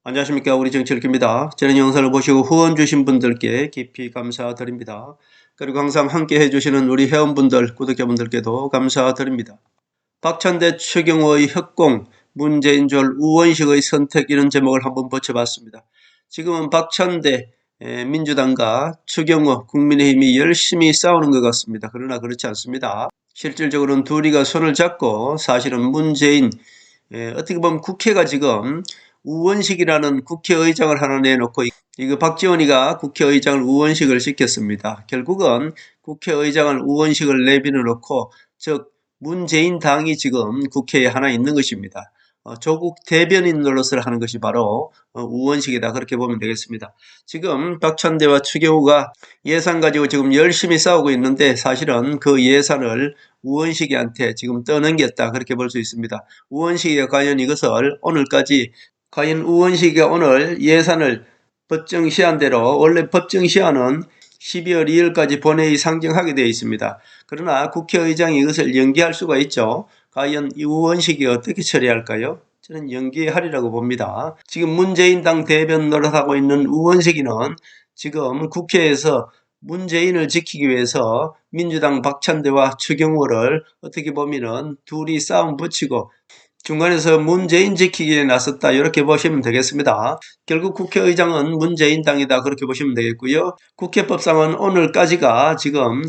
안녕하십니까. 우리 정치일기입니다. 저는 영상을 보시고 후원 주신 분들께 깊이 감사드립니다. 그리고 항상 함께 해주시는 우리 회원분들, 구독자분들께도 감사드립니다. 박찬대 추경호의 협공, 문재인 절 우원식의 선택 이런 제목을 한번 붙여봤습니다. 지금은 박찬대 민주당과 추경호 국민의힘이 열심히 싸우는 것 같습니다. 그러나 그렇지 않습니다. 실질적으로는 둘이가 손을 잡고 사실은 문재인 어떻게 보면 국회가 지금 우원식이라는 국회의장을 하나 내놓고 이거 박지원이가 국회의장을 우원식을 시켰습니다. 결국은 국회의장을 우원식을 내비려 놓고 즉 문재인 당이 지금 국회에 하나 있는 것입니다. 조국 대변인 노릇을 하는 것이 바로 우원식이다 그렇게 보면 되겠습니다. 지금 박찬대와 추경호가 예산 가지고 지금 열심히 싸우고 있는데 사실은 그 예산을 우원식이한테 지금 떠넘겼다 그렇게 볼 수 있습니다. 우원식이가 과연 이것을 오늘까지 과연 우원식이가 오늘 예산을 법정 시한대로 원래 법정 시한은 12월 2일까지 본회의 상정하게 되어 있습니다. 그러나 국회의장이 이것을 연기할 수가 있죠. 과연 이 우원식이 어떻게 처리할까요? 저는 연기하리라고 봅니다. 지금 문재인 당 대변 노릇하고 있는 우원식이는 지금 국회에서 문재인을 지키기 위해서 민주당 박찬대와 추경호를 어떻게 보면은 둘이 싸움 붙이고 중간에서 문재인 지키기에 나섰다 이렇게 보시면 되겠습니다. 결국 국회의장은 문재인 당이다 그렇게 보시면 되겠고요. 국회법상은 오늘까지가 지금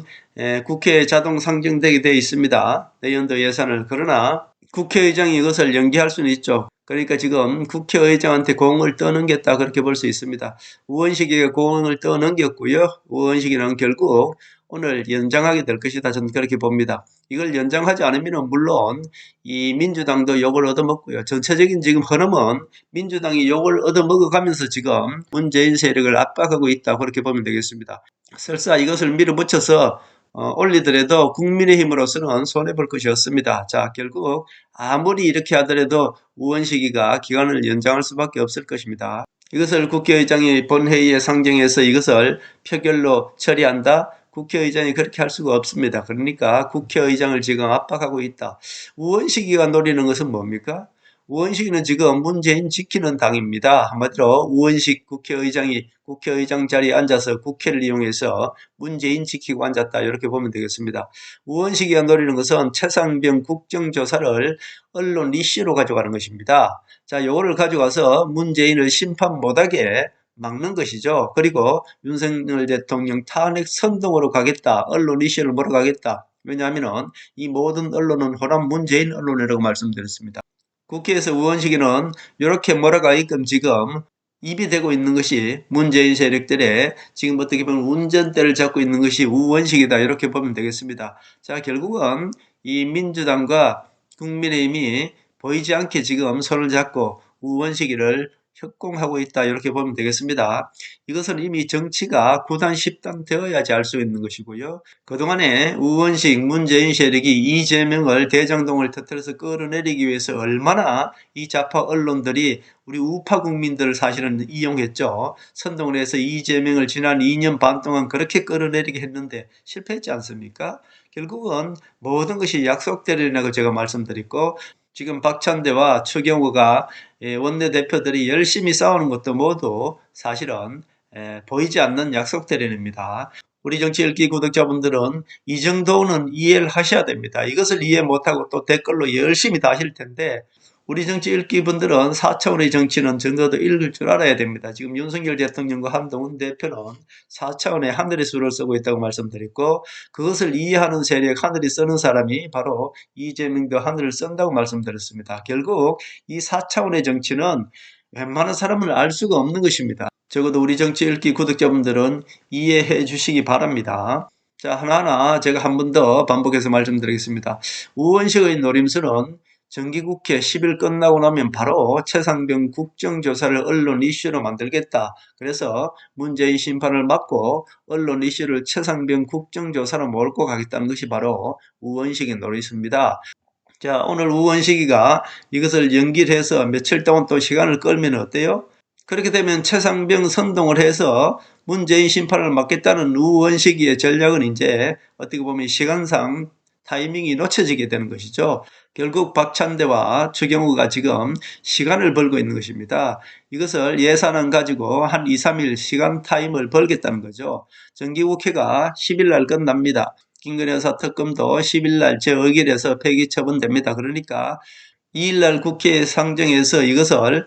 국회에 자동 상정되게 되어 있습니다. 내년도 예산을. 그러나 국회의장이 이것을 연기할 수는 있죠. 그러니까 지금 국회의장한테 공을 떠넘겼다 그렇게 볼 수 있습니다. 우원식이가 공을 떠넘겼고요. 우원식이는 결국 오늘 연장하게 될 것이다. 저는 그렇게 봅니다. 이걸 연장하지 않으면 물론 이 민주당도 욕을 얻어먹고요. 전체적인 지금 흐름은 민주당이 욕을 얻어먹어가면서 지금 문재인 세력을 압박하고 있다. 그렇게 보면 되겠습니다. 설사 이것을 밀어붙여서 올리더라도 국민의힘으로서는 손해볼 것이 없습니다. 자, 결국 아무리 이렇게 하더라도 우원식이가 기간을 연장할 수밖에 없을 것입니다. 이것을 국회의장이 본회의에 상정해서 이것을 표결로 처리한다? 국회의장이 그렇게 할 수가 없습니다. 그러니까 국회의장을 지금 압박하고 있다. 우원식이가 노리는 것은 뭡니까? 우원식이는 지금 문재인 지키는 당입니다. 한마디로 우원식 국회의장이 국회의장 자리에 앉아서 국회를 이용해서 문재인 지키고 앉았다. 이렇게 보면 되겠습니다. 우원식이가 노리는 것은 최상병 국정조사를 언론 이슈로 가져가는 것입니다. 자, 요거를 가져가서 문재인을 심판 못하게 막는 것이죠. 그리고 윤석열 대통령 탄핵 선동으로 가겠다. 언론 이슈를 몰아가겠다. 왜냐하면 이 모든 언론은 호남 문재인 언론이라고 말씀드렸습니다. 국회에서 우원식이는 이렇게 몰아가게끔 지금 입이 되고 있는 것이 문재인 세력들의 지금 어떻게 보면 운전대를 잡고 있는 것이 우원식이다. 이렇게 보면 되겠습니다. 자, 결국은 이 민주당과 국민의힘이 보이지 않게 지금 손을 잡고 우원식이를 협공하고 있다. 이렇게 보면 되겠습니다. 이것은 이미 정치가 9단 10단 되어야지 알 수 있는 것이고요. 그동안에 우원식 문재인 세력이 이재명을 대장동을 터뜨려서 끌어내리기 위해서 얼마나 이 좌파 언론들이 우리 우파 국민들을 사실은 이용했죠. 선동을 해서 이재명을 지난 2년 반 동안 그렇게 끌어내리게 했는데 실패했지 않습니까? 결국은 모든 것이 약속되리라고 제가 말씀드렸고 지금 박찬대와 추경호가 원내대표들이 열심히 싸우는 것도 모두 사실은 보이지 않는 약속대련입니다. 우리 정치 읽기 구독자분들은 이 정도는 이해를 하셔야 됩니다. 이것을 이해 못하고 또 댓글로 열심히 다실 텐데 우리 정치 읽기 분들은 4차원의 정치는 적어도 읽을 줄 알아야 됩니다. 지금 윤석열 대통령과 한동훈 대표는 4차원의 하늘의 수를 쓰고 있다고 말씀드렸고 그것을 이해하는 세력 하늘이 쓰는 사람이 바로 이재명도 하늘을 쓴다고 말씀드렸습니다. 결국 이 4차원의 정치는 웬만한 사람은 알 수가 없는 것입니다. 적어도 우리 정치 읽기 구독자분들은 이해해 주시기 바랍니다. 자, 하나하나 제가 한 번 더 반복해서 말씀드리겠습니다. 우원식의 노림수는 정기국회 10일 끝나고 나면 바로 최상병 국정조사를 언론 이슈로 만들겠다. 그래서 문재인 심판을 막고 언론 이슈를 최상병 국정조사로 몰고 가겠다는 것이 바로 우원식의 노릇입니다. 자, 오늘 우원식이가 이것을 연기를 해서 며칠 동안 또 시간을 끌면 어때요? 그렇게 되면 최상병 선동을 해서 문재인 심판을 막겠다는 우원식이의 전략은 이제 어떻게 보면 시간상 타이밍이 놓쳐지게 되는 것이죠. 결국 박찬대와 추경호가 지금 시간을 벌고 있는 것입니다. 이것을 예산안 가지고 한 2, 3일 시간 타임을 벌겠다는 거죠. 정기국회가 10일 날 끝납니다. 김건희 여사 특검도 10일 날 제5길에서 폐기 처분됩니다. 그러니까 2일 날 국회에 상정해서 이것을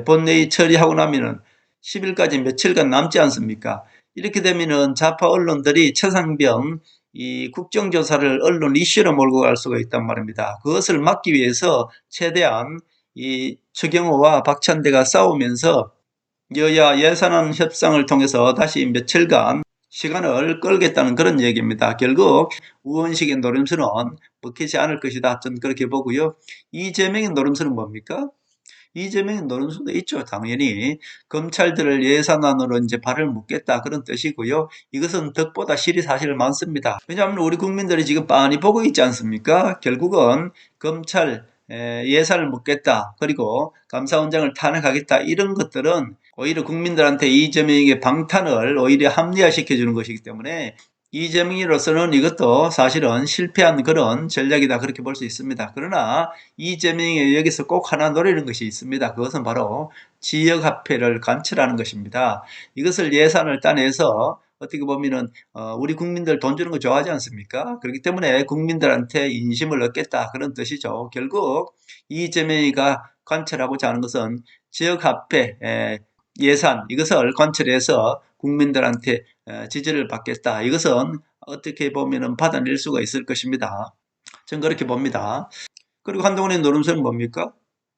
본회의 처리하고 나면은 10일까지 며칠간 남지 않습니까? 이렇게 되면은 좌파 언론들이 최상병 이 국정조사를 언론 이슈로 몰고 갈 수가 있단 말입니다. 그것을 막기 위해서 최대한 이 추경호와 박찬대가 싸우면서 여야 예산안 협상을 통해서 다시 며칠간 시간을 끌겠다는 그런 얘기입니다. 결국 우원식의 노림수는 먹히지 않을 것이다. 저는 그렇게 보고요. 이재명의 노림수는 뭡니까? 이재명의 노림수도 있죠. 당연히 검찰들을 예산안으로 이제 발을 묶겠다 그런 뜻이고요. 이것은 덕보다 실이 사실 많습니다. 왜냐하면 우리 국민들이 지금 빤히 보고 있지 않습니까? 결국은 검찰 예산을 묶겠다. 그리고 감사원장을 탄핵하겠다. 이런 것들은 오히려 국민들한테 이재명에게 방탄을 오히려 합리화시켜주는 것이기 때문에 이재명으로서는 이것도 사실은 실패한 그런 전략이다 그렇게 볼 수 있습니다. 그러나 이재명이 여기서 꼭 하나 노리는 것이 있습니다. 그것은 바로 지역화폐를 관철하는 것입니다. 이것을 예산을 따내서 어떻게 보면은 우리 국민들 돈 주는 거 좋아하지 않습니까? 그렇기 때문에 국민들한테 인심을 얻겠다 그런 뜻이죠. 결국 이재명이가 관철하고자 하는 것은 지역화폐 예산 이것을 관철해서 국민들한테 지지를 받겠다. 이것은 어떻게 보면은 받아낼 수가 있을 것입니다. 저는 그렇게 봅니다. 그리고 한동훈의 노름수는 뭡니까?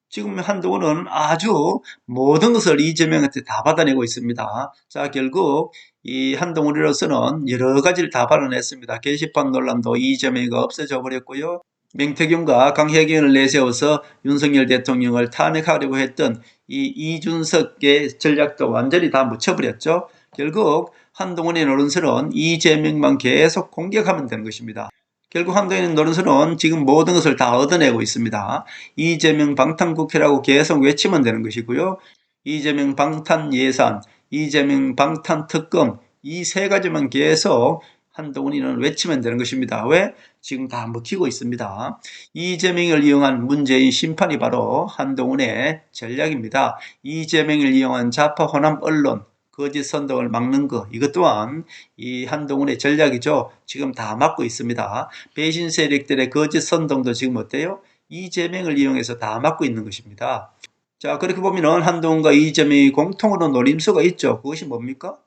지금 한동훈은 아주 모든 것을 이재명한테 다 받아내고 있습니다. 자, 결국 이 한동훈으로서는 여러 가지를 다 받아냈습니다. 게시판 논란도 이재명이가 없어져 버렸고요. 명태균과 강혜경을 내세워서 윤석열 대통령을 탄핵하려고 했던 이 이준석의 전략도 완전히 다 묻혀버렸죠. 결국 한동훈의 노른수는 이재명만 계속 공격하면 되는 것입니다. 결국 한동훈의 노른수는 지금 모든 것을 다 얻어내고 있습니다. 이재명 방탄국회라고 계속 외치면 되는 것이고요. 이재명 방탄 예산, 이재명 방탄 특검 이 세 가지만 계속 한동훈이는 외치면 되는 것입니다. 왜? 지금 다 먹히고 있습니다. 이재명을 이용한 문재인 심판이 바로 한동훈의 전략입니다. 이재명을 이용한 좌파 호남 언론 거짓 선동을 막는 것 이것 또한 이 한동훈의 전략이죠. 지금 다 막고 있습니다. 배신 세력들의 거짓 선동도 지금 어때요? 이재명을 이용해서 다 막고 있는 것입니다. 자, 그렇게 보면 한동훈과 이재명이 공통으로 노림수가 있죠. 그것이 뭡니까?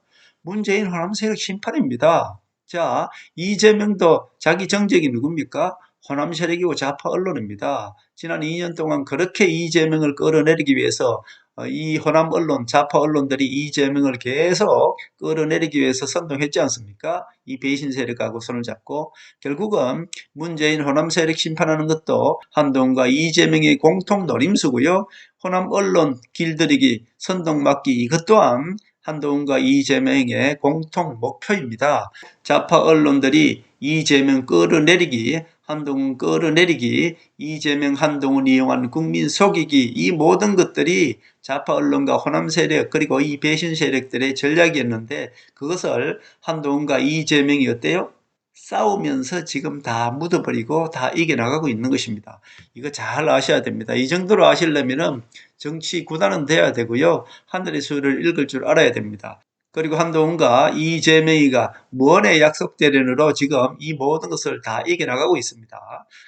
문재인 호남 세력 심판입니다. 자, 이재명도 자기 정적이 누굽니까? 호남 세력이고 좌파 언론입니다. 지난 2년 동안 그렇게 이재명을 끌어내리기 위해서 이 호남 언론, 좌파 언론들이 이재명을 계속 끌어내리기 위해서 선동했지 않습니까? 이 배신 세력하고 손을 잡고 결국은 문재인 호남 세력 심판하는 것도 한동훈과 이재명의 공통 노림수고요. 호남 언론 길들이기, 선동 막기 이것 또한 한동훈과 이재명의 공통 목표입니다. 좌파 언론들이 이재명 끌어내리기, 한동훈 끌어내리기, 이재명 한동훈 이용한 국민 속이기 이 모든 것들이 좌파 언론과 호남 세력 그리고 이 배신 세력들의 전략이었는데 그것을 한동훈과 이재명이 어때요? 싸우면서 지금 다 묻어버리고 다 이겨나가고 있는 것입니다. 이거 잘 아셔야 됩니다. 이 정도로 아시려면 정치 구단은 돼야 되고요. 하늘의 수를 읽을 줄 알아야 됩니다. 그리고 한동훈과 이재명이가 무언의 약속 대련으로 지금 이 모든 것을 다 이겨나가고 있습니다.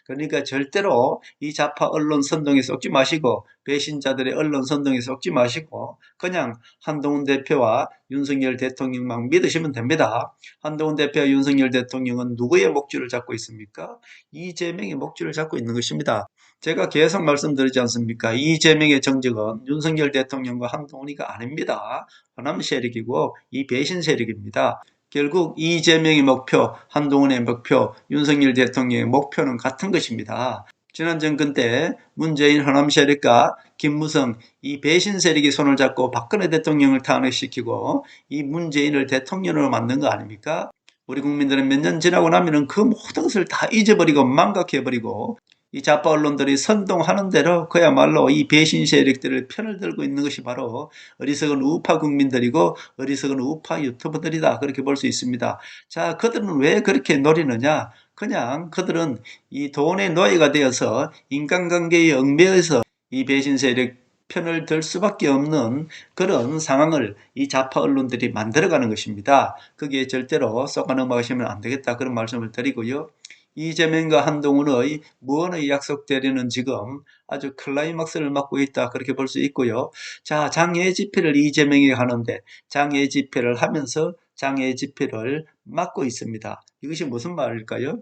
그러니까 절대로 이 좌파 언론 선동에 속지 마시고 배신자들의 언론 선동에 속지 마시고 그냥 한동훈 대표와 윤석열 대통령만 믿으시면 됩니다. 한동훈 대표와 윤석열 대통령은 누구의 목줄을 잡고 있습니까? 이재명의 목줄을 잡고 있는 것입니다. 제가 계속 말씀드리지 않습니까? 이재명의 정적은 윤석열 대통령과 한동훈이가 아닙니다. 호남 세력이고 이 배신 세력입니다. 결국 이재명의 목표, 한동훈의 목표, 윤석열 대통령의 목표는 같은 것입니다. 지난 정권 때 문재인 호남 세력과 김무성 이 배신 세력이 손을 잡고 박근혜 대통령을 탄핵시키고 이 문재인을 대통령으로 만든 거 아닙니까? 우리 국민들은 몇 년 지나고 나면은 그 모든 것을 다 잊어버리고 망각해버리고 이 좌파 언론들이 선동하는 대로 그야말로 이 배신 세력들을 편을 들고 있는 것이 바로 어리석은 우파 국민들이고 어리석은 우파 유튜버들이다 그렇게 볼 수 있습니다. 자, 그들은 왜 그렇게 노리느냐? 그냥 그들은 이 돈의 노예가 되어서 인간관계에 얽매여서 이 배신 세력 편을 들 수밖에 없는 그런 상황을 이 좌파 언론들이 만들어가는 것입니다. 거기에 절대로 쏘아 넘어가시면 안 되겠다 그런 말씀을 드리고요. 이재명과 한동훈의 무언의 약속되려는 지금 아주 클라이막스를 맞고 있다 그렇게 볼 수 있고요. 자, 장애 집회를 이재명이 하는데 장애 집회를 하면서 장애 집회를 막고 있습니다. 이것이 무슨 말일까요?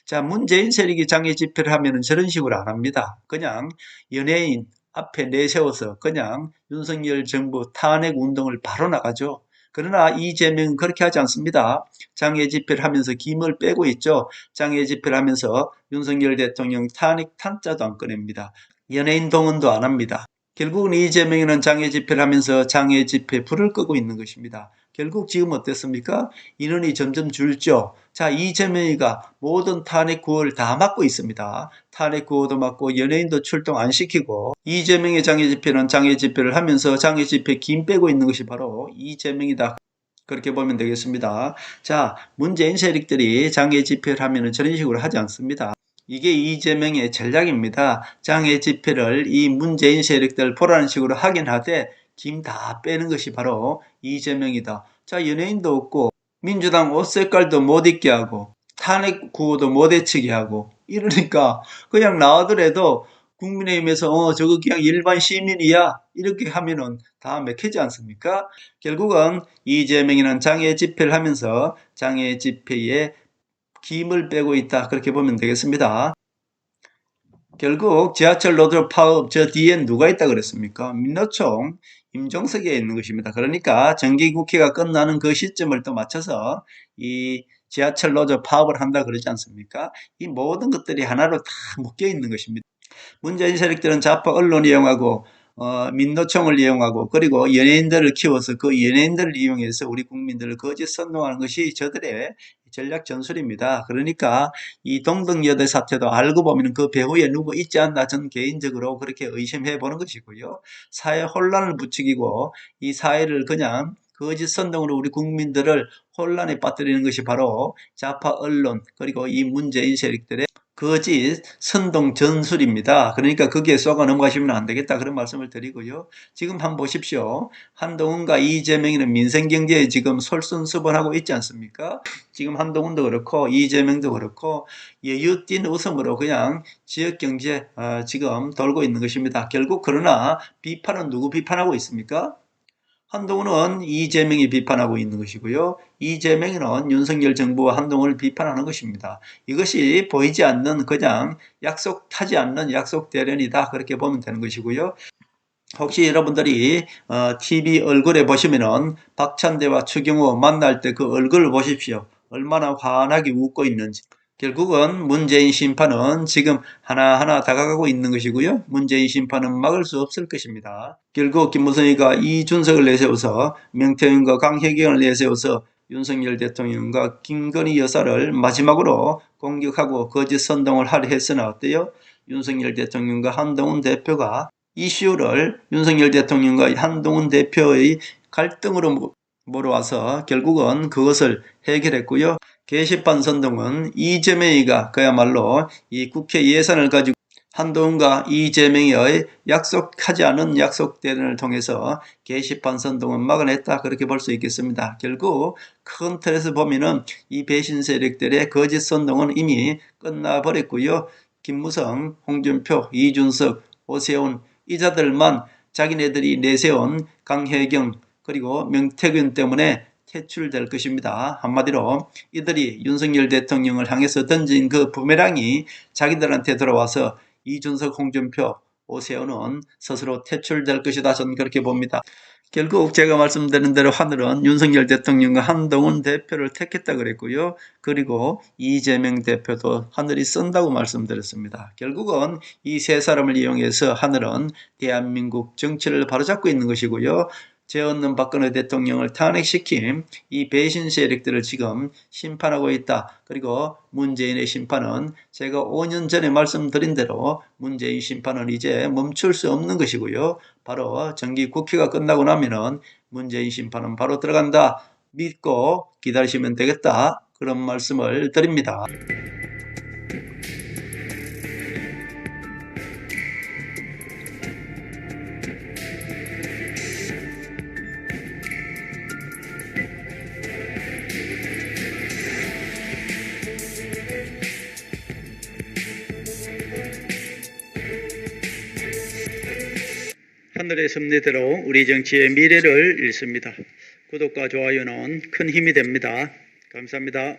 자, 문재인 세력이 장애 집회를 하면은 저런 식으로 안 합니다. 그냥 연예인 앞에 내세워서 그냥 윤석열 정부 탄핵 운동을 바로 나가죠. 그러나 이재명은 그렇게 하지 않습니다. 장애 집회를 하면서 김을 빼고 있죠. 장애 집회를 하면서 윤석열 대통령 탄핵 탄자도 안 꺼냅니다. 연예인 동원도 안 합니다. 결국은 이재명은 장애 집회를 하면서 장애 집회 불을 끄고 있는 것입니다. 결국 지금 어땠습니까? 인원이 점점 줄죠. 자, 이재명이가 모든 탄핵 구호를 다 막고 있습니다. 탄핵 구호도 막고 연예인도 출동 안 시키고 이재명의 장애 집회는 장애 집회를 하면서 장애 집회 김 빼고 있는 것이 바로 이재명이다. 그렇게 보면 되겠습니다. 자, 문재인 세력들이 장애 집회를 하면은 저런 식으로 하지 않습니다. 이게 이재명의 전략입니다. 장애 집회를 이 문재인 세력들 보라는 식으로 하긴 하되 김 다 빼는 것이 바로 이재명이다. 자, 연예인도 없고 민주당 옷 색깔도 못 입게 하고 탄핵 구호도 못 외치게 하고 이러니까 그냥 나오더라도 국민의힘에서 저거 그냥 일반 시민이야 이렇게 하면은 다 맥히지 않습니까? 결국은 이재명이는 장애 집회를 하면서 장애 집회에 김을 빼고 있다 그렇게 보면 되겠습니다. 결국 지하철 노조 파업 저 뒤엔 누가 있다 그랬습니까? 민노총 임종석에 있는 것입니다. 그러니까 정기국회가 끝나는 그 시점을 또 맞춰서 이 지하철 노조 파업을 한다 그러지 않습니까? 이 모든 것들이 하나로 다 묶여 있는 것입니다. 문재인 세력들은 좌파 언론 이용하고 민노총을 이용하고 그리고 연예인들을 키워서 그 연예인들을 이용해서 우리 국민들을 거짓 선동하는 것이 저들의 전략 전술입니다. 그러니까 이 동덕여대 사태도 알고 보면 그 배후에 누구 있지 않나 전 개인적으로 그렇게 의심해 보는 것이고요. 사회 혼란을 부추기고 이 사회를 그냥 거짓 선동으로 우리 국민들을 혼란에 빠뜨리는 것이 바로 좌파 언론 그리고 이 문재인 세력들의 거짓 선동 전술입니다. 그러니까 거기에 쏘아 넘어가시면 안 되겠다 그런 말씀을 드리고요. 지금 한번 보십시오. 한동훈과 이재명이는 민생경제에 지금 솔선수범하고 있지 않습니까? 지금 한동훈도 그렇고 이재명도 그렇고 여유띤 웃음으로 그냥 지역경제 지금 돌고 있는 것입니다. 결국 그러나 비판은 누구 비판하고 있습니까? 한동훈은 이재명이 비판하고 있는 것이고요. 이재명은 윤석열 정부와 한동훈을 비판하는 것입니다. 이것이 보이지 않는 그냥 약속하지 않는 약속 대련이다. 그렇게 보면 되는 것이고요. 혹시 여러분들이 TV 얼굴에 보시면은 박찬대와 추경호 만날 때 그 얼굴을 보십시오. 얼마나 환하게 웃고 있는지. 결국은 문재인 심판은 지금 하나하나 다가가고 있는 것이고요. 문재인 심판은 막을 수 없을 것입니다. 결국 김무성이가 이준석을 내세워서 명태균과 강혜경을 내세워서 윤석열 대통령과 김건희 여사를 마지막으로 공격하고 거짓 선동을 하려 했으나 어때요? 윤석열 대통령과 한동훈 대표가 이슈를 윤석열 대통령과 한동훈 대표의 갈등으로 몰아와서 결국은 그것을 해결했고요. 게시판 선동은 이재명이가 그야말로 이 국회 예산을 가지고 한동훈과 이재명의 약속하지 않은 약속 대련을 통해서 게시판 선동은 막아냈다 그렇게 볼 수 있겠습니다. 결국 큰 틀에서 보면은 이 배신 세력들의 거짓 선동은 이미 끝나버렸고요. 김무성, 홍준표, 이준석, 오세훈 이 자들만 자기네들이 내세운 강혜경 그리고 명태균 때문에 퇴출될 것입니다. 한마디로 이들이 윤석열 대통령을 향해서 던진 그 부메랑이 자기들한테 돌아와서 이준석, 홍준표, 오세훈은 스스로 퇴출될 것이다. 저는 그렇게 봅니다. 결국 제가 말씀드린 대로 하늘은 윤석열 대통령과 한동훈 대표를 택했다 그랬고요. 그리고 이재명 대표도 하늘이 쓴다고 말씀드렸습니다. 결국은 이 세 사람을 이용해서 하늘은 대한민국 정치를 바로잡고 있는 것이고요. 죄 없는 박근혜 대통령을 탄핵시킨 이 배신 세력들을 지금 심판하고 있다. 그리고 문재인의 심판은 제가 5년 전에 말씀드린 대로 문재인 심판은 이제 멈출 수 없는 것이고요. 바로 정기 국회가 끝나고 나면은 문재인 심판은 바로 들어간다. 믿고 기다리시면 되겠다. 그런 말씀을 드립니다. 하늘의 섭리대로 우리 정치의 미래를 읽습니다. 구독과 좋아요는 큰 힘이 됩니다. 감사합니다.